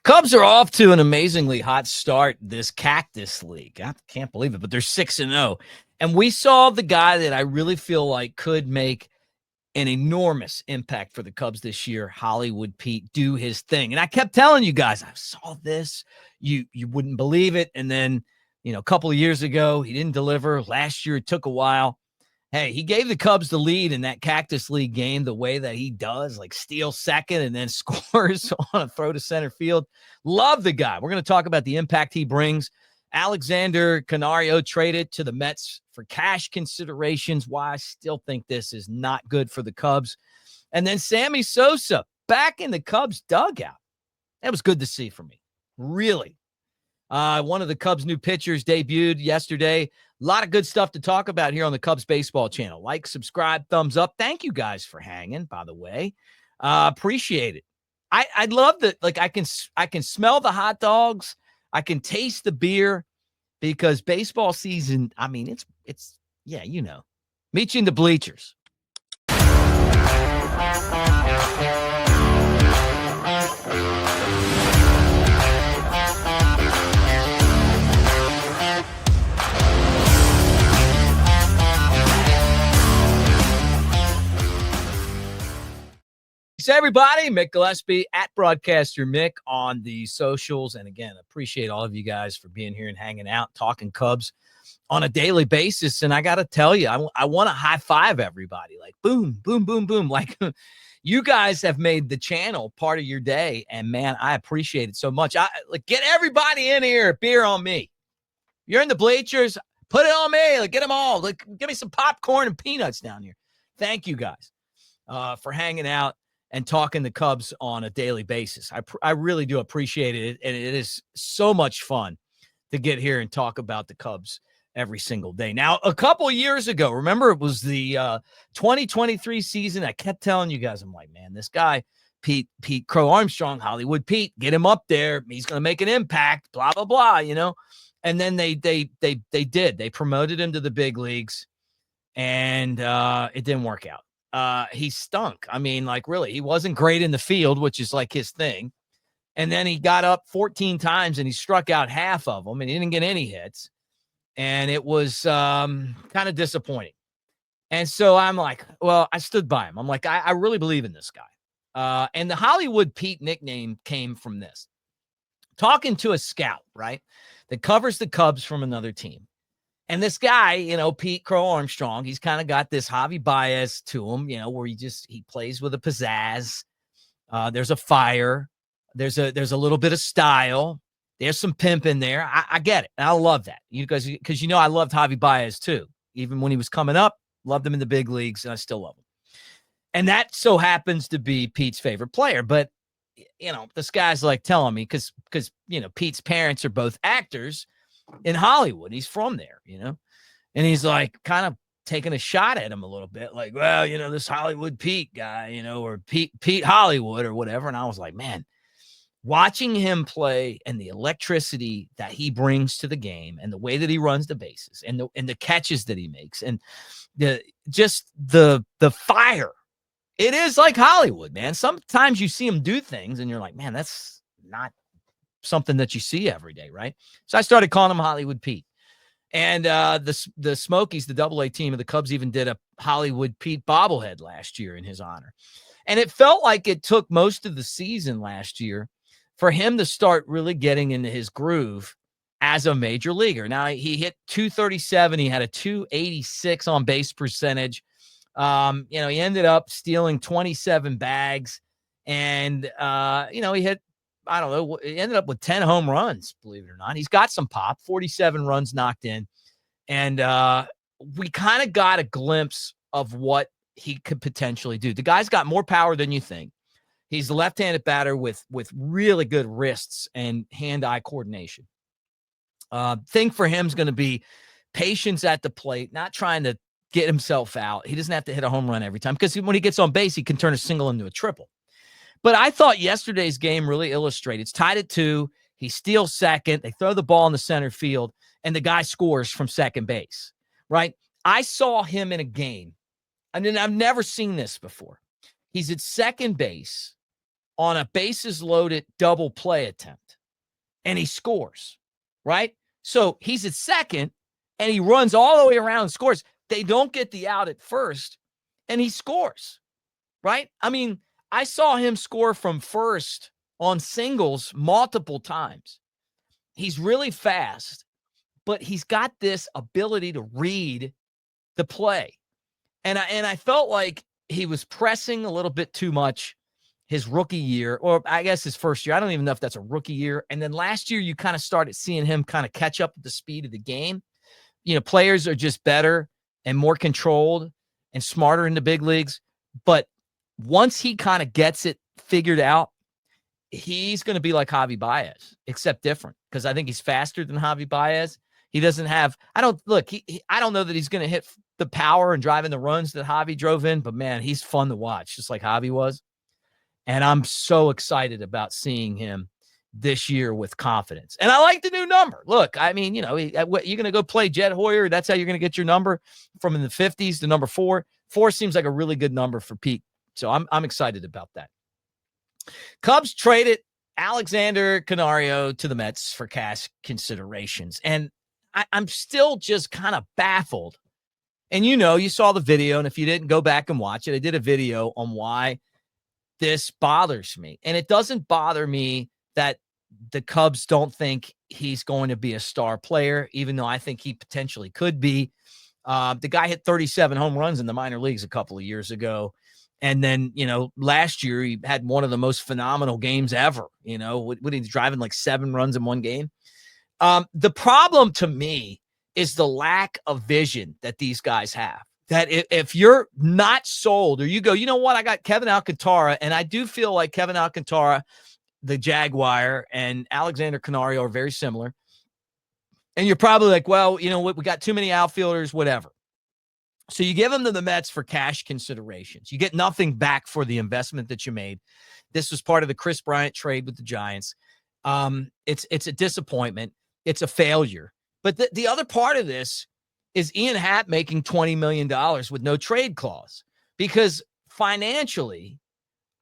Cubs are off to an amazingly hot start this Cactus League. I can't believe it, but they're 6-0. And we saw the guy that I really feel like could make an enormous impact for the Cubs this year, Hollywood Pete, do his thing. And I kept telling you guys, I saw this. You wouldn't believe it. And then, a couple of years ago, he didn't deliver. Last year, it took a while. Hey, he gave the Cubs the lead in that Cactus League game the way that he does, like steals second and then scores on a throw to center field. Love the guy. We're going to talk about the impact he brings. Alexander Canario traded to the Mets for cash considerations, why I still think this is not good for the Cubs. And then Sammy Sosa back in the Cubs dugout. That was good to see for me. Really. One of the Cubs' new pitchers debuted yesterday. A lot of good stuff to talk about here on the Cubs baseball channel. Like, subscribe, thumbs up. Thank you guys for hanging, by the way. Appreciate it. I love that. Like, I can smell the hot dogs. I can taste the beer because baseball season, I mean, it's meet you in the bleachers. So everybody, Mick Gillespie at Broadcaster Mick on the socials. And again, appreciate all of you guys for being here and hanging out, talking Cubs on a daily basis. And I got to tell you, I want to high five everybody. Like, boom, boom, boom, boom. Like, you guys have made the channel part of your day. And man, I appreciate it so much. Get everybody in here. Beer on me. You're in the bleachers. Put it on me. Like, get them all. Like, give me some popcorn and peanuts down here. Thank you guys for hanging out and talking the Cubs on a daily basis. I really do appreciate it. And it is so much fun to get here and talk about the Cubs every single day. Now, a couple of years ago, remember it was the 2023 season. I kept telling you guys, I'm like, man, this guy, Pete Crow-Armstrong, Hollywood Pete, get him up there. He's going to make an impact, blah, blah, blah, And then they did. They promoted him to the big leagues, and it didn't work out. He stunk. I mean, like, really, he wasn't great in the field, which is like his thing. And then he got up 14 times and he struck out half of them and he didn't get any hits. And it was kind of disappointing. And so I'm like, well, I stood by him. I'm like, I really believe in this guy. And the Hollywood Pete nickname came from this. Talking to a scout, right, that covers the Cubs from another team. And this guy, Pete Crow-Armstrong, he's kind of got this Javy Baez to him, where he plays with a pizzazz. There's a fire. There's a little bit of style. There's some pimp in there. I get it. And I love that. Because I loved Javy Baez too. Even when he was coming up, loved him in the big leagues, and I still love him. And that so happens to be Pete's favorite player. But, this guy's like telling me, because Pete's parents are both actors in Hollywood. He's from there, and he's like kind of taking a shot at him a little bit, like, well, this Hollywood Pete guy, or Pete Hollywood or whatever. And I was like, man, watching him play and the electricity that he brings to the game and the way that he runs the bases and the catches that he makes and the fire, it is like Hollywood, man. Sometimes you see him do things and you're like, man, that's not something that you see every day, right? So I started calling him Hollywood Pete. And the Smokies, the AA team of the Cubs, even did a Hollywood Pete bobblehead last year in his honor. And it felt like it took most of the season last year for him to start really getting into his groove as a major leaguer. Now, he hit 237. He had a 286 on base percentage. He ended up stealing 27 bags. And, he hit, I don't know, he ended up with 10 home runs, believe it or not. He's got some pop, 47 runs knocked in. And we kind of got a glimpse of what he could potentially do. The guy's got more power than you think. He's a left-handed batter with really good wrists and hand-eye coordination. Thing for him is going to be patience at the plate, not trying to get himself out. He doesn't have to hit a home run every time because when he gets on base, he can turn a single into a triple. But I thought yesterday's game really illustrated. It's tied at 2. He steals second. They throw the ball in the center field, and the guy scores from second base, right? I saw him in a game, and I've never seen this before. He's at second base, on a bases loaded double play attempt, and he scores, right? So he's at second, and he runs all the way around and scores. They don't get the out at first, and he scores, right? I mean, I saw him score from first on singles multiple times. He's really fast, but he's got this ability to read the play. And I felt like he was pressing a little bit too much his rookie year, or I guess his first year. I don't even know if that's a rookie year. And then last year, you kind of started seeing him kind of catch up with the speed of the game. You know, players are just better and more controlled and smarter in the big leagues. But once he kind of gets it figured out, he's going to be like Javy Baez, except different, because I think he's faster than Javy Baez. He doesn't have, I don't know that he's going to hit the power and drive in the runs that Javy drove in, but man, he's fun to watch, just like Javy was. And I'm so excited about seeing him this year with confidence. And I like the new number. Look, I mean, you know, you're going to go play Jed Hoyer. That's how you're going to get your number from in the 50s to number 4. 4 seems like a really good number for Pete. So I'm excited about that. Cubs traded Alexander Canario to the Mets for cash considerations. And I'm still just kind of baffled. And you know, you saw the video, and if you didn't, go back and watch it. I did a video on why this bothers me. And it doesn't bother me that the Cubs don't think he's going to be a star player, even though I think he potentially could be. The guy hit 37 home runs in the minor leagues a couple of years ago. And then, you know, last year he had one of the most phenomenal games ever. You know, when he's driving like 7 runs in one game. The problem to me is the lack of vision that these guys have. That if you're not sold, or you go, you know what, I got Kevin Alcantara, and I do feel like Kevin Alcantara, the Jaguar, and Alexander Canario are very similar. And you're probably like, well, you know what, we got too many outfielders, whatever. So you give them to the Mets for cash considerations. You get nothing back for the investment that you made. This was part of the Chris Bryant trade with the Giants. It's a disappointment. It's a failure. But the other part of this is Ian Happ making $20 million with no trade clause, because financially,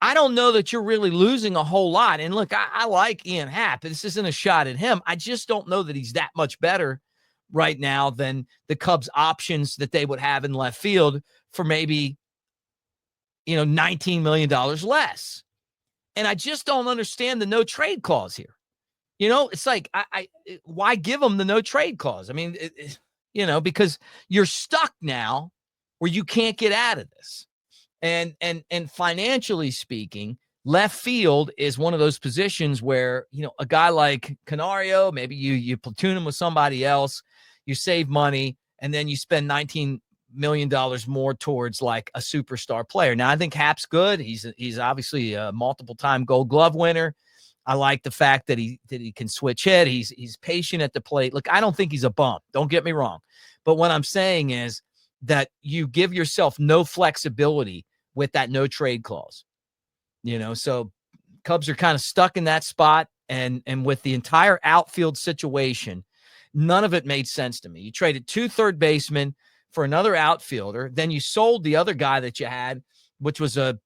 I don't know that you're really losing a whole lot. And look, I like Ian Happ. This isn't a shot at him. I just don't know that he's that much better right now than the Cubs options that they would have in left field for maybe, you know, $19 million less. And I just don't understand the no trade clause here. You know, it's like, why give them the no trade clause? I mean, you know, because you're stuck now where you can't get out of this. And financially speaking, left field is one of those positions where, you know, a guy like Canario, maybe you platoon him with somebody else, you save money, and then you spend $19 million more towards like a superstar player. Now, I think Happ's good. He's obviously a multiple-time Gold Glove winner. I like the fact that he can switch hit. He's patient at the plate. Look, I don't think he's a bum. Don't get me wrong. But what I'm saying is that you give yourself no flexibility with that no trade clause. You know, so Cubs are kind of stuck in that spot. And with the entire outfield situation, none of it made sense to me. You traded 2 third basemen for another outfielder. Then you sold the other guy that you had, which was a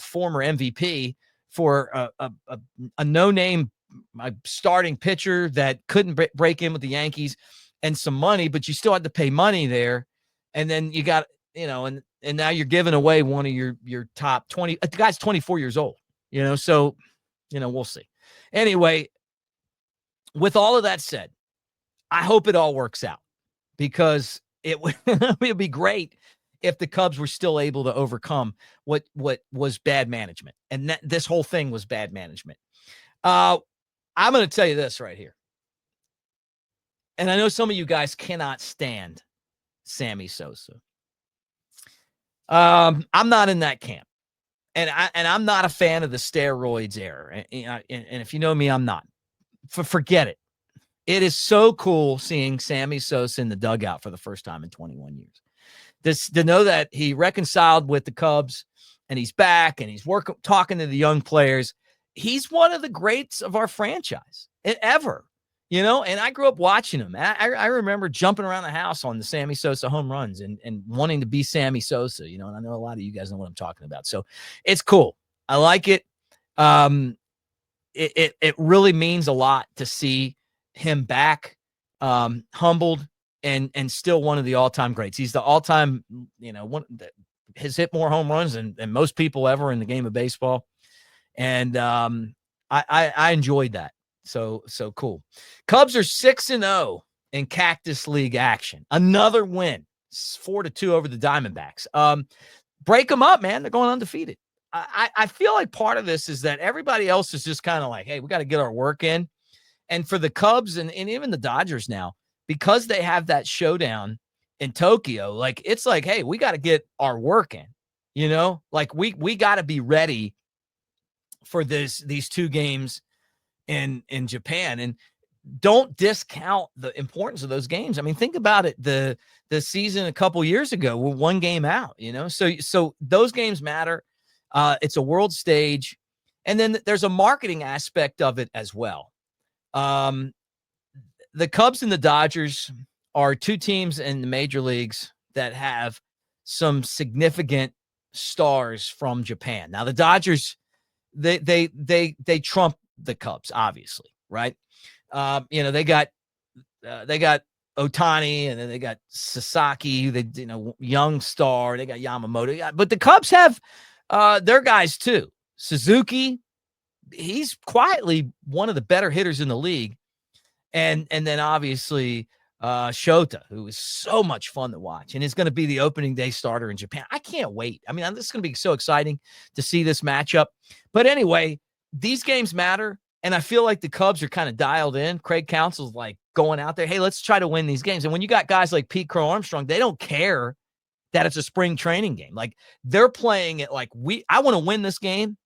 former MVP, for a no-name starting pitcher that couldn't break in with the Yankees, and some money, but you still had to pay money there. And then you got, you know, and now you're giving away one of your top 20. The guy's 24 years old, you know, so, you know, we'll see. Anyway, with all of that said, I hope it all works out, because it would be great if the Cubs were still able to overcome what was bad management. And this whole thing was bad management. I'm going to tell you this right here. And I know some of you guys cannot stand Sammy Sosa. I'm not in that camp. And I'm not a fan of the steroids era. And if you know me, I'm not. Forget it. It is so cool seeing Sammy Sosa in the dugout for the first time in 21 years. To know that he reconciled with the Cubs and he's back and he's talking to the young players. He's one of the greats of our franchise ever, you know, and I grew up watching him. I remember jumping around the house on the Sammy Sosa home runs and wanting to be Sammy Sosa, you know, and I know a lot of you guys know what I'm talking about. So it's cool. I like it. It really means a lot to see him back, humbled, and still one of the all-time greats. He's the all-time, one that has hit more home runs than most people ever in the game of baseball. And I enjoyed that. So cool. Cubs are 6-0 in Cactus League action. Another win, 4-2 over the Diamondbacks. Break them up, man. They're going undefeated. I feel like part of this is that everybody else is just kind of like, hey, we got to get our work in. And for the Cubs and even the Dodgers now, because they have that showdown in Tokyo, like it's like, hey, we got to get our work in, like we got to be ready for these 2 games in Japan. And don't discount the importance of those games. I mean, think about it. The season a couple years ago, we're 1 game out, so those games matter. It's a world stage. And then there's a marketing aspect of it as well. The Cubs and the Dodgers are 2 teams in the major leagues that have some significant stars from Japan. Now the Dodgers, they trump the Cubs, obviously, right? They got Ohtani, and then they got Sasaki, young star. They got Yamamoto, but the Cubs have their guys too. Suzuki, he's quietly one of the better hitters in the league, and then obviously Shota, who is so much fun to watch and is going to be the opening day starter in Japan. I can't wait. I mean, this is going to be so exciting to see this matchup. But anyway, these games matter, and I feel like the Cubs are kind of dialed in. Craig Counsell's like going out there, hey, let's try to win these games. And when you got guys like Pete Crow-Armstrong, they don't care that it's a spring training game. Like they're playing it like I want to win this game.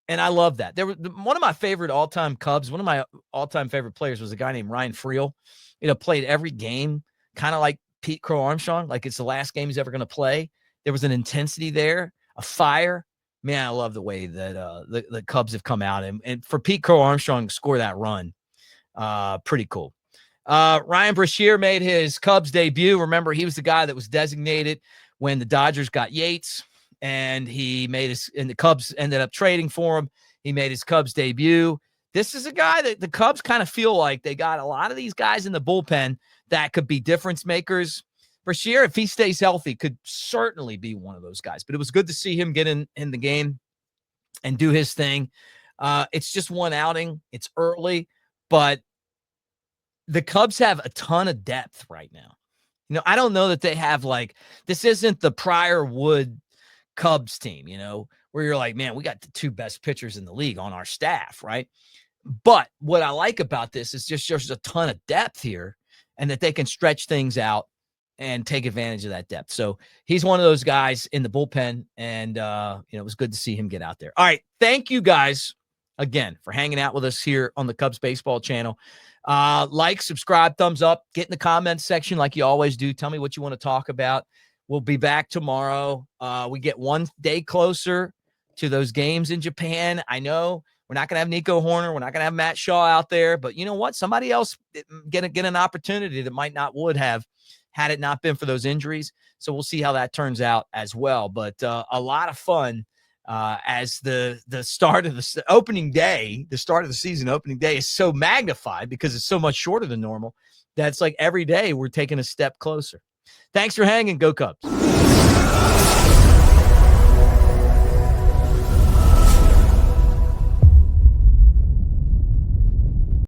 And I love that. One of my favorite all-time Cubs, one of my all-time favorite players was a guy named Ryan Friel. Played every game, kind of like Pete Crow-Armstrong, like it's the last game he's ever going to play. There was an intensity there, a fire. Man, I love the way that the Cubs have come out. And for Pete Crow-Armstrong to score that run, pretty cool. Ryan Brasier made his Cubs debut. Remember, he was the guy that was designated when the Dodgers got Yates, and and the Cubs ended up trading for him. He made his Cubs debut. This is a guy that the Cubs kind of feel like they got a lot of these guys in the bullpen that could be difference makers. Brasier, if he stays healthy, could certainly be one of those guys. But it was good to see him get in the game and do his thing. It's just one outing. It's early, but the Cubs have a ton of depth right now. I don't know that they have this isn't the Prior Wood Cubs team, where you're like, man, we got the 2 best pitchers in the league on our staff, right? But what I like about this is just there's a ton of depth here, and that they can stretch things out and take advantage of that depth. So he's one of those guys in the bullpen, and it was good to see him get out there. All right, thank you guys again for hanging out with us here on the Cubs Baseball channel. Like, subscribe, thumbs up, get in the comments section like you always do. Tell me what you want to talk about. We'll be back tomorrow. We get 1 day closer to those games in Japan. I know we're not going to have Nico Horner. We're not going to have Matt Shaw out there. But you know what? Somebody else get an opportunity that would have had it not been for those injuries. So we'll see how that turns out as well. But a lot of fun as the start of the opening day, the start of the season opening day is so magnified because it's so much shorter than normal. That's like every day we're taking a step closer. Thanks for hanging. Go Cubs.